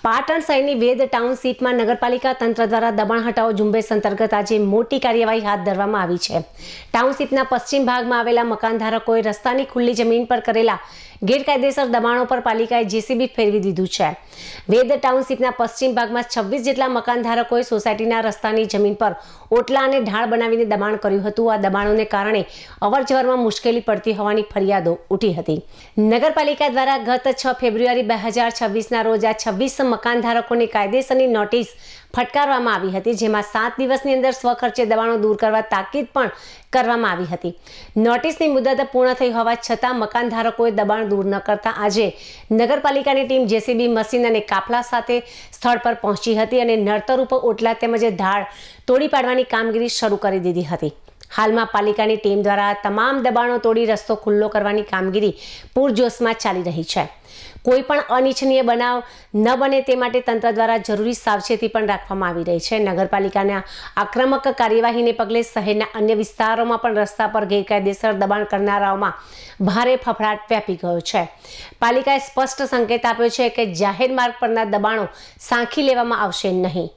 પાટણ શહેરની વેદ ટાઉનશીપમાં નગરપાલિકા તંત્ર દ્વારા દબાણ હટાવો ઝુંબેશ અંતર્ગત આજે મોટી કાર્યવાહી હાથ ધરવામાં આવી છે। ટાઉનશીપના પશ્ચિમ ભાગમાં આવેલા મકાનધારકોએ રસ્તાની ખુલ્લી જમીન પર કરેલા ગેરકાયદેસર દબાણો પર પાલિકાએ જેસીબી ફેરવી દીધું છે। વેદ ટાઉનશીપના પશ્ચિમ ભાગમાં 26 જેટલા મકાનધારકોએ સોસાયટીના રસ્તાની જમીન પર ઓટલા અને ઢાળ બનાવીને દબાણ કર્યું હતું। આ દબાણોને કારણે અવરજવરમાં મુશ્કેલી પડતી હોવાની ફરિયાદો ઉઠી હતી। નગરપાલિકા દ્વારા ગત 6 ફેબ્રુઆરી 2026ના રોજ આ 26 મકાનધારકોને કાયદેસરની નોટિસ ફટકારવામાં આવી હતી, જેમાં 7 દિવસની અંદર સ્વખર્ચે દબાણો દૂર કરવા તાકીદ પણ કરવામાં આવી હતી। નોટિસની મુદત પૂર્ણ થઈ હોવા છતાં મકાનધારકોએ દબાણ દૂર ન કરતા આજે નગરપાલિકાની ટીમ જેસીબી મશીન અને કાફલા સાથે સ્થળ પર પહોંચી હતી અને નડતરરૂપ ઓટલા તેમજ ઢાળ તોડી પાડવાની કામગીરી શરૂ કરી દીધી હતી। હાલમાં પાલિકાની ટીમ દ્વારા તમામ દબાણો તોડી રસ્તો ખુલ્લો કરવાની કામગીરી પૂરજોશમાં ચાલી રહી છે। કોઈ પણ અનિચ્છનીય બનાવ ન બને તે માટે તંત્ર દ્વારા જરૂરી સાવચેતી પણ રાખવામાં આવી રહી છે। નગરપાલિકાના આક્રમક કાર્યવાહીને પગલે શહેરના અન્ય વિસ્તારોમાં પણ રસ્તા પર ગેરકાયદેસર દબાણ કરનારાઓમાં ભારે ફફડાટ વ્યાપી ગયો છે। પાલિકાએ સ્પષ્ટ સંકેત આપ્યો છે કે જાહેર માર્ગ પરના દબાણો સાંખી લેવામાં આવશે નહીં।